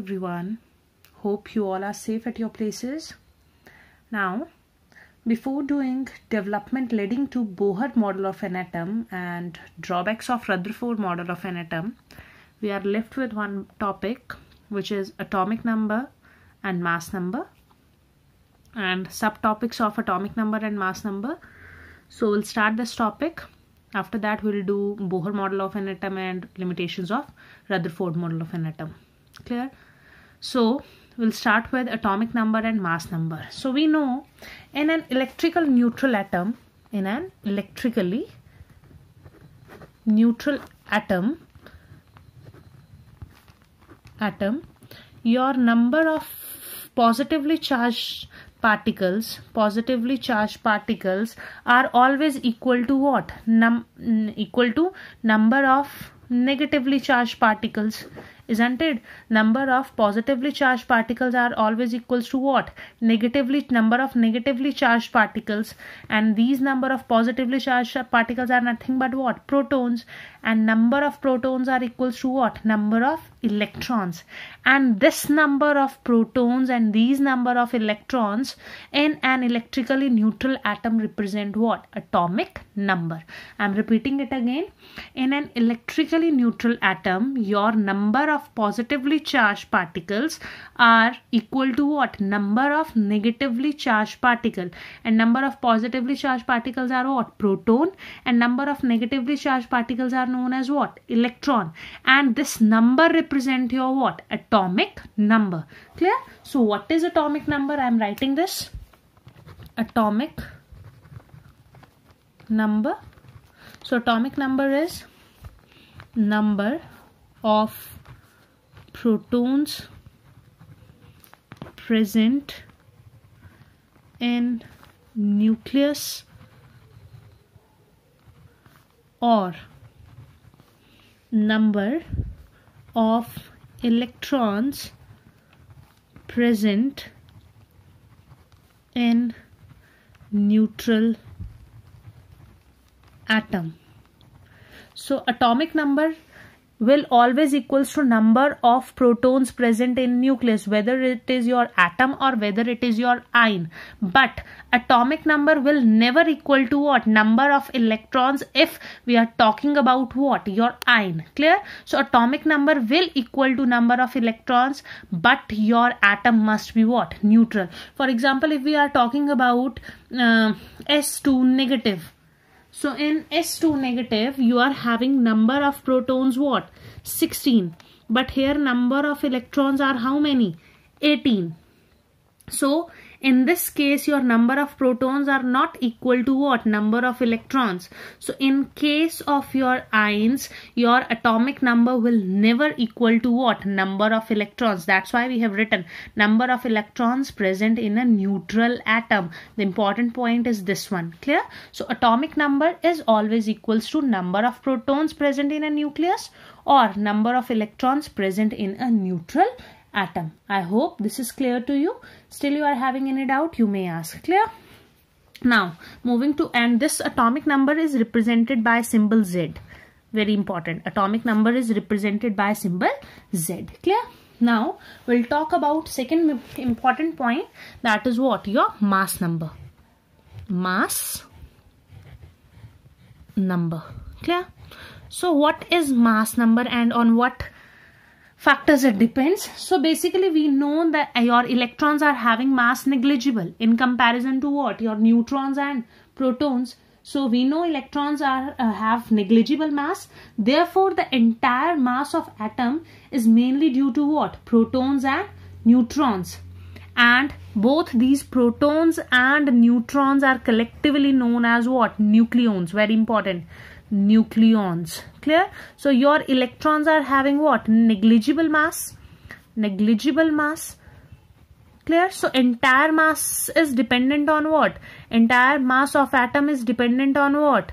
everyone. Hope you all are safe at your places. Now, before doing development leading to Bohr model of an atom and drawbacks of Rutherford model of an atom, we are left with one topic, which is atomic number and mass number, and subtopics of atomic number and mass number. So we'll start this topic. After that, we'll do Bohr model of an atom and limitations of Rutherford model of an atom. Clear? So we'll start with atomic number and mass number. So we know in an electrical neutral atom, your number of positively charged particles are always equal to what? Equal to number of negatively charged particles, isn't it? Number of positively charged particles are always equals to what? Number of negatively charged particles, and these number of positively charged particles are nothing but what? Protons, and number of protons are equals to what? Number of electrons, and this number of protons and these number of electrons in an electrically neutral atom represent what? Atomic number. I'm repeating it again. In an electrically neutral atom, your number of positively charged particles are equal to what? Number of negatively charged particle, and number of positively charged particles are what? Proton, and number of negatively charged particles are known as what? Electron, and this number represent your what? Atomic number. Clear? So what is atomic number? I am writing this. Atomic number. So atomic number is number of protons present in nucleus or number of electrons present in neutral atom. So atomic number will always equals to number of protons present in nucleus, whether it is your atom or whether it is your ion. But atomic number will never equal to what? Number of electrons if we are talking about what? Your ion. Clear? So atomic number will equal to number of electrons, but your atom must be what? Neutral. For example, if we are talking about S2 negative. So in S2 negative, you are having number of protons what? 16. But here number of electrons are how many? 18. So in this case, your number of protons are not equal to what? Number of electrons. So in case of your ions, your atomic number will never equal to what? Number of electrons. That's why we have written number of electrons present in a neutral atom. The important point is this one. Clear? So atomic number is always equals to number of protons present in a nucleus or number of electrons present in a neutral atom. I hope this is clear to you. Still you are having any doubt, you may ask. Clear? Now moving to, and this atomic number is represented by symbol Z. Very important. Atomic number is represented by symbol Z. Clear? Now we'll talk about second important point, that is what? Your mass number. Mass number. Clear? So what is mass number and on what factors it depends? So basically we know that your electrons are having mass negligible in comparison to what? Your neutrons and protons. So we know electrons are have negligible mass. Therefore the entire mass of atom is mainly due to what? Protons and neutrons. And both these protons and neutrons are collectively known as what? Nucleons. Very important. Nucleons. Clear? So your electrons are having what? Negligible mass. Negligible mass. Clear? So entire mass is dependent on what? Entire mass of atom is dependent on what?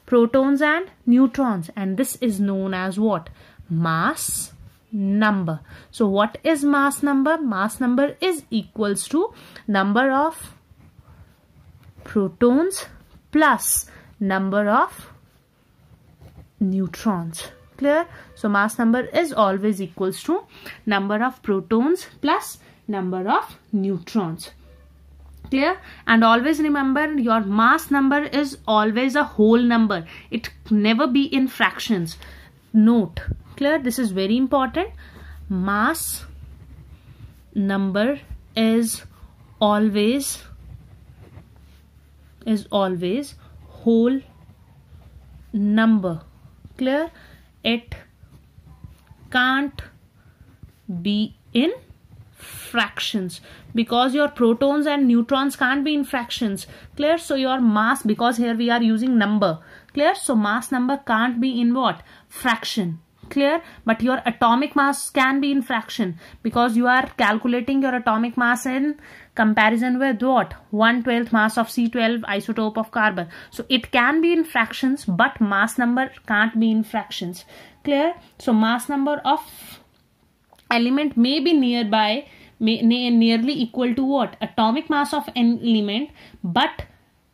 Protons and neutrons, and this is known as what? Mass number. So what is mass number? Mass number is equals to number of protons plus number of neutrons. Clear? So mass number is always equals to number of protons plus number of neutrons. Clear? And always remember, your mass number is always a whole number. It never be in fractions. Note. Clear? This is very important. Mass number is always whole number. Clear? It can't be in fractions, because your protons and neutrons can't be in fractions. Clear? So your mass, because here we are using number. Clear? So mass number can't be in what? Fraction. Clear? But your atomic mass can be in fraction, because you are calculating your atomic mass in comparison with what? 1/12 mass of C12 isotope of carbon. So it can be in fractions, but mass number can't be in fractions. Clear? So mass number of element may be nearly equal to what? Atomic mass of an element, but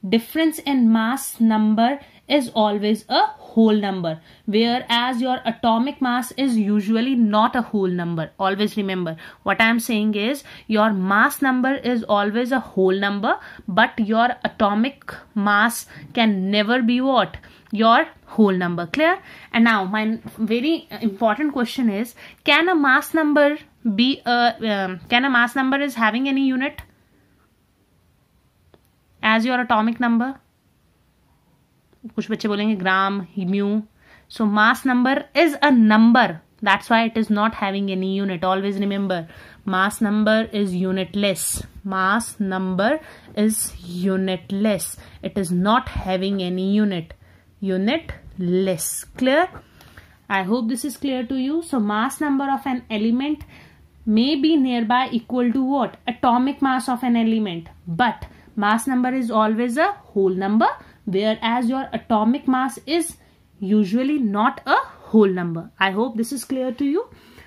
difference in mass number is always a whole number, whereas your atomic mass is usually not a whole number. Always remember, what I am saying is your mass number is always a whole number, but your atomic mass can never be what? Your whole number. Clear? And now my very important question is, can a mass number be is having any unit as your atomic number? कुछ बच्चे बोलेंगे ग्राम, mu. So mass number is a number. That's why it is not having any unit. Always remember, mass number is unitless. Mass number is unitless. It is not having any unit. Unitless. Clear? I hope this is clear to you. So mass number of an element may be nearby equal to what? Atomic mass of an element. But mass number is always a whole number, whereas your atomic mass is usually not a whole number. I hope this is clear to you.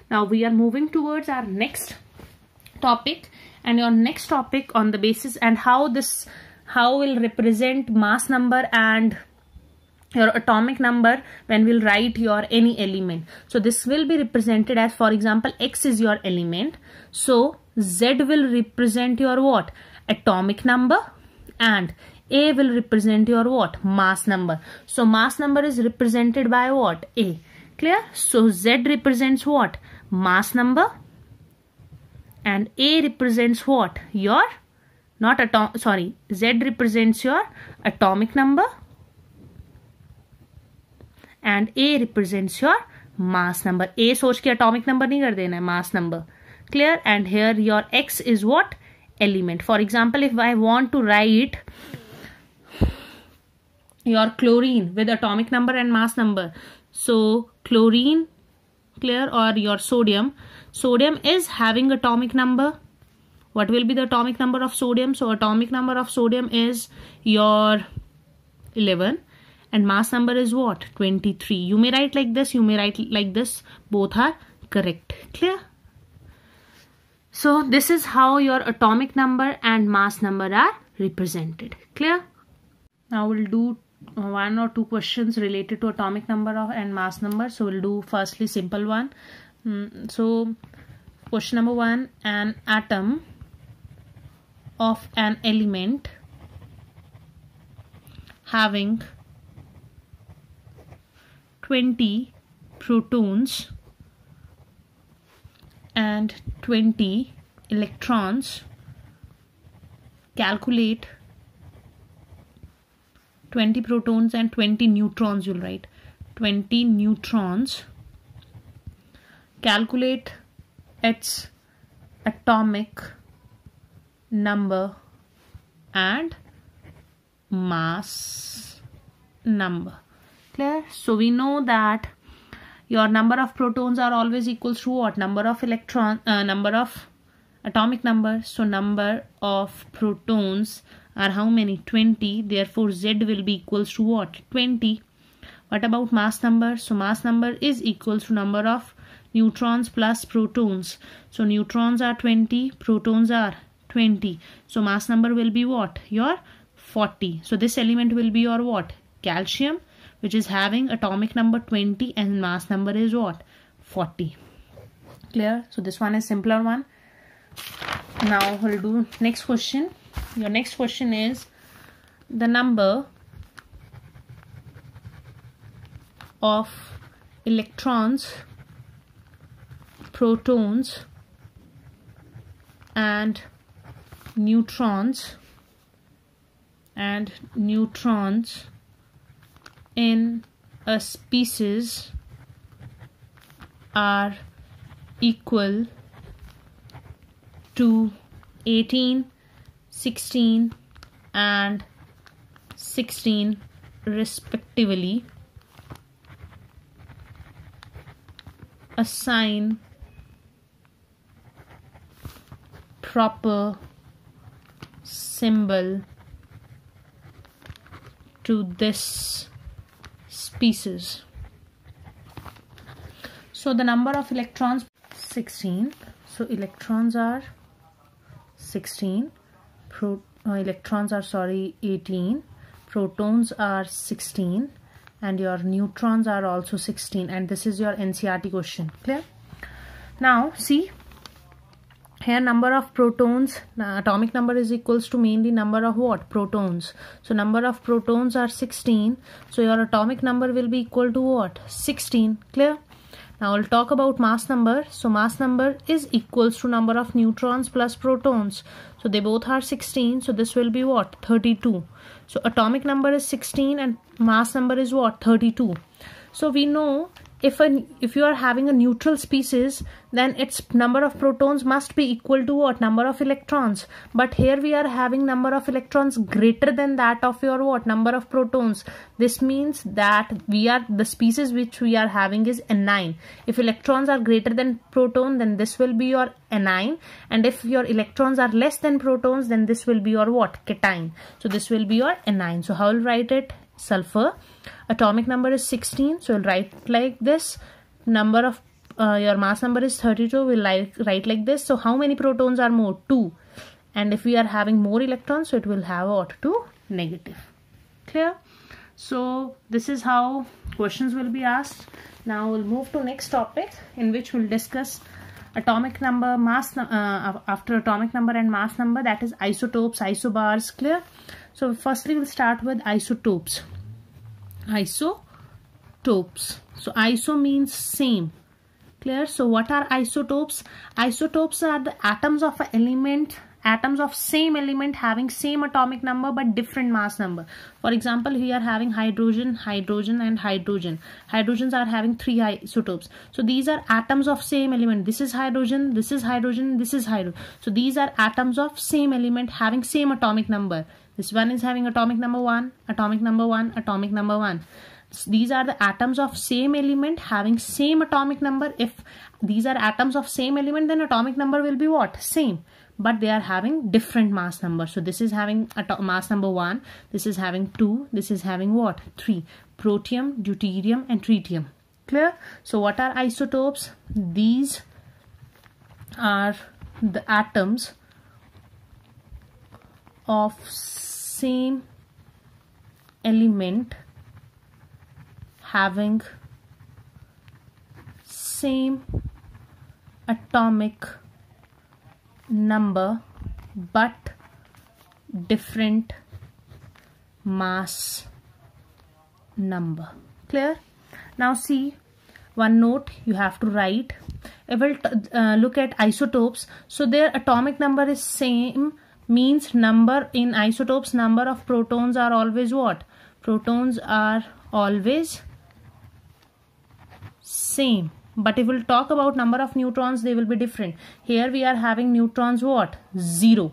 Now we are moving towards our next topic, and your next topic on the basis and how will represent mass number and your atomic number when we'll write your any element. So this will be represented as, for example, X is your element. So Z will represent your what? Atomic number, and A will represent your what? Mass number. So mass number is represented by what? A. Clear? So Z represents what? Mass number, and A represents what? Your Z represents your atomic number, and A represents your mass number. A सोच के atomic number नहीं कर देना है, mass number. Clear? And here your X is what? Element. For example, if I want to write your chlorine with atomic number and mass number, so chlorine, clear, or your sodium is having atomic number. What will be the atomic number of sodium? So atomic number of sodium is your 11, and mass number is what? 23. You may write like this, you may write like this. Both are correct. Clear? So this is how your atomic number and mass number are represented. Clear? Now we'll do one or two questions related to atomic number and mass number. So we'll do firstly simple one. So question number 1, an atom of an element having 20 protons and 20 electrons. Calculate 20 protons and 20 neutrons. You'll write 20 neutrons. Calculate its atomic number and mass number. Clear? So we know that your number of protons are always equals to what? Number of atomic number. So number of protons are how many? 20. Therefore Z will be equals to what? 20. What about mass number? So mass number is equals to number of neutrons plus protons. So neutrons are 20, protons are 20. So mass number will be what? Your 40. So this element will be your what? Calcium, which is having atomic number 20 and mass number is what? 40. Clear? So this one is simpler one. Now we'll do next question. Your next question is the number of electrons, protons and neutrons in a species are equal to 18, 16 and 16 respectively. Assign proper symbol to this species. So the number of electrons 16. So electrons are 16. Electrons are 18. Protons are 16. And your neutrons are also 16. And this is your NCERT question. Clear? Now see. Here number of protons, atomic number is equals to mainly number of what? Protons. So number of protons are 16. So your atomic number will be equal to what? 16. Clear? Now we'll talk about mass number. So mass number is equals to number of neutrons plus protons. So they both are 16. So this will be what? 32. So atomic number is 16 and mass number is what? 32. So we know if you are having a neutral species, then its number of protons must be equal to what? Number of electrons. But here we are having number of electrons greater than that of your what? Number of protons. This means that the species which we are having is anion. If electrons are greater than proton, then this will be your anion. And if your electrons are less than protons, then this will be your what? Cation. So this will be your anion. So how will write it? Sulfur. Atomic number is 16. So we'll write like this. Number of your mass number is 32. We'll write like this. So how many protons are more? 2. And if we are having more electrons, so it will have what? 2 negative. Clear? So this is how questions will be asked. Now we'll move to next topic, in which we'll discuss atomic number, mass after atomic number and mass number, that is isotopes, isobars. Clear? So firstly we'll start with isotopes. Isotopes. So iso means same. Clear? So what are isotopes? Isotopes are the atoms of an element, atoms of same element having same atomic number but different mass number. For example, we are having hydrogen, hydrogen and hydrogen. Hydrogens are having 3 isotopes. So these are atoms of same element. This is hydrogen, this is hydrogen, this is hydrogen. So these are atoms of same element having same atomic number. This one is having atomic number 1, atomic number 1, atomic number 1. These are the atoms of same element having same atomic number. If these are atoms of same element, then atomic number will be what? Same. But they are having different mass number. So this is having mass number 1. This is having 2. This is having what? 3. Protium, deuterium and tritium. Clear? So what are isotopes? These are the atoms of same element having same atomic number but different mass number. Clear? Now see, one note you have to write. I will look at isotopes. So their atomic number is same, means number in isotopes, number of protons are always what? Protons are always same. But if we'll talk about number of neutrons, they will be different. Here we are having neutrons what? 0.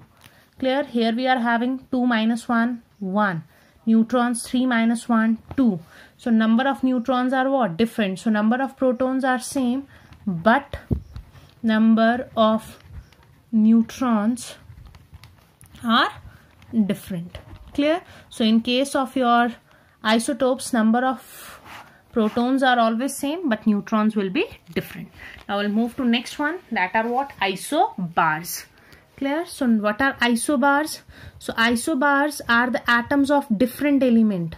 Clear? Here we are having 2 minus 1, 1. Neutrons 3 minus 1, 2. So number of neutrons are what? Different. So number of protons are same, but number of neutrons are different. Clear? So in case of your isotopes, number of protons are always same but neutrons will be different. Now we'll move to next one, that are what? Isobars. Clear? So what are isobars? So isobars are the atoms of different element.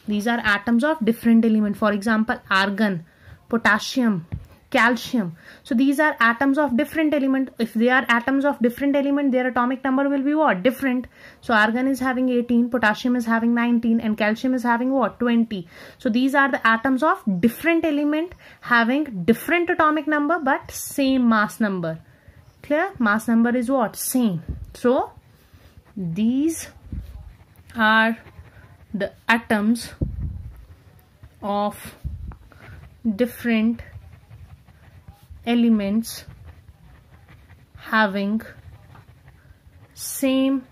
These are atoms of different element. For example, argon, potassium, calcium. So these are atoms of different element. If they are atoms of different element, their atomic number will be what? Different. So argon is having 18, potassium is having 19, and calcium is having what? 20. So these are the atoms of different element having different atomic number but same mass number. Clear? Mass number is what? Same. So these are the atoms of different elements having same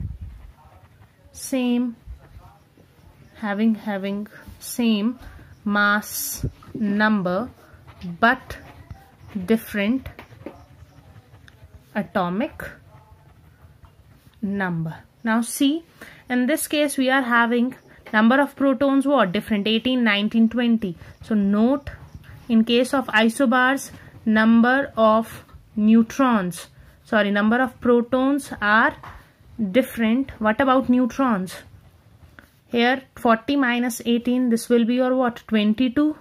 mass number but different atomic number. Now see, in this case we are having number of protons what? Different, 18, 19, 20. So note, in case of isobars, number of protons are different. What about neutrons? Here 40 minus 18, this will be your what? 22.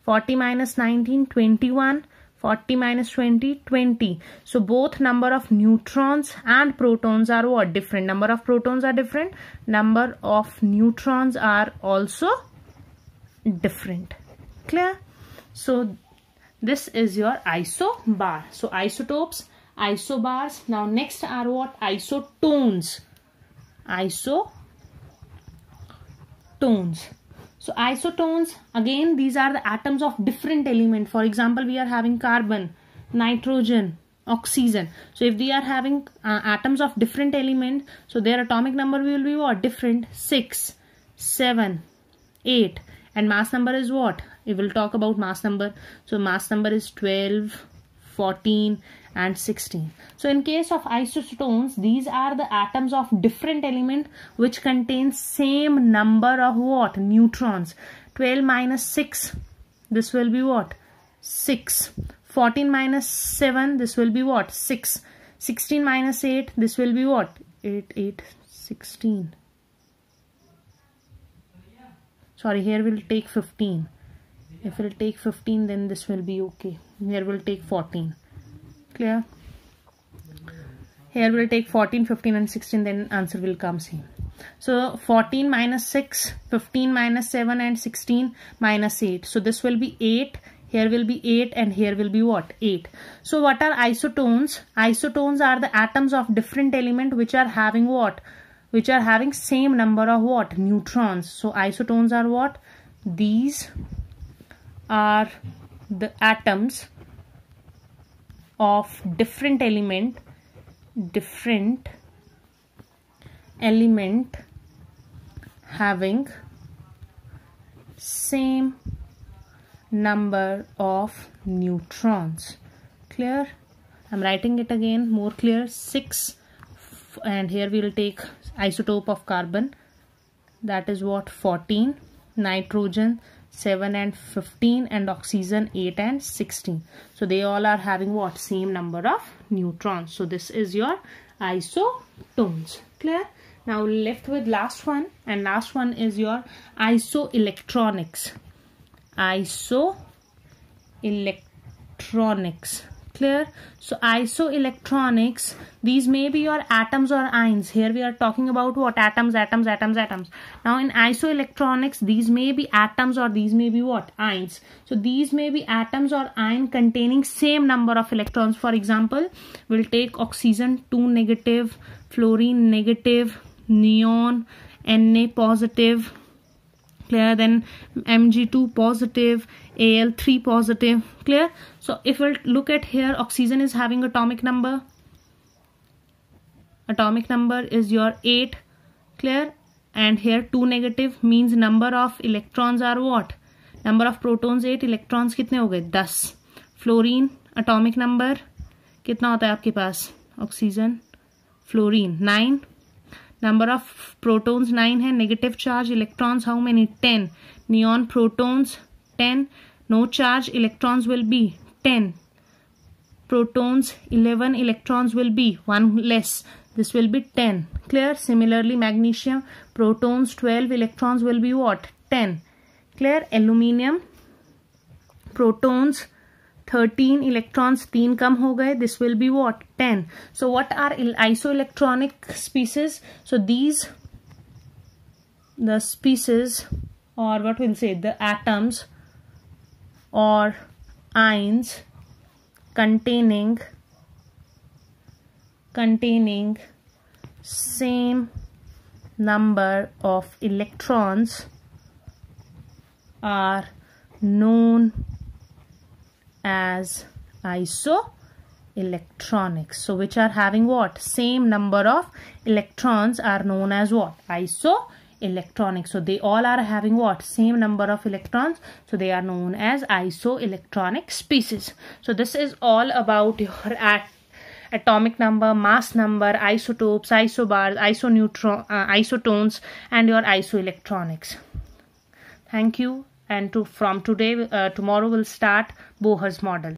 40 minus 19, 21. 40 minus 20, 20. So both number of neutrons and protons are what? Different. Number of protons are different. Number of neutrons are also different. Clear? So this is your isobar. So isotopes, isobars. Now next are what? Isotones. Isotones. So isotones, again these are the atoms of different element. For example, we are having carbon, nitrogen, oxygen. So if they are having atoms of different element, so their atomic number will be what? Different. 6, 7, 8. And mass number is what? We will talk about mass number. So mass number is 12, 14 and 16. So in case of isotones, these are the atoms of different element which contains same number of what? Neutrons. 12 minus 6, this will be what? 6. 14 minus 7, this will be what? 6. 16 minus 8, this will be what? 16. Sorry, here we'll take 15. If we'll take 15, then this will be okay. Here we'll take 14. Clear? Here we'll take 14, 15 and 16, then answer will come same. So 14 minus 6, 15 minus 7 and 16 minus 8. So this will be 8. Here will be 8 and here will be what? 8. So what are isotones? Isotones are the atoms of different element which are having what? Which are having same number of what? Neutrons. So isotones are what? These are the atoms of different element having same number of neutrons. Clear? I'm writing it again more clear. 6, and here we will take isotope of carbon, that is what? 14, nitrogen 7 and 15, and oxygen 8 and 16. So they all are having what? Same number of neutrons. So this is your isotones. Clear? Now left with last one, and last one is your isoelectronics. Isoelectronics. Clear? So isoelectronics, these may be your atoms or ions. Here we are talking about what? Atoms. Now in isoelectronics, these may be atoms or these may be what? Ions. So these may be atoms or ion containing same number of electrons. For example, we'll take oxygen 2 negative, fluorine negative, neon Na positive. Clear? Then Mg2 positive, Al3 positive. Clear? So if we'll look at here, oxygen is having atomic number. Atomic number is your 8. Clear? And here 2 negative means number of electrons are what? Number of protons 8, electrons कितने हो गए? 10. Fluorine atomic number कितना होता है आपके पास? Oxygen, fluorine 9. Number of protons 9 है. Negative charge electrons how many? 10. Neon protons 10. No charge electrons will be 10. Protons 11, electrons will be 1 less. This will be 10. Clear? Similarly, magnesium protons 12, electrons will be what? 10. Clear? Aluminium, protons 13, electrons 3 कम हो गए. This will be what? 10. So what are isoelectronic species? So these, the species, or what we'll say, the atoms or ions containing same number of electrons are known as isoelectronics. So which are having what? Same number of electrons are known as what? Isoelectronics. So they all are having what? Same number of electrons. So they are known as isoelectronic species. So this is all about your atomic number, mass number, isotopes, isobars, isotones, and your isoelectronics. Thank you. And from today, tomorrow we'll start Bohr's model.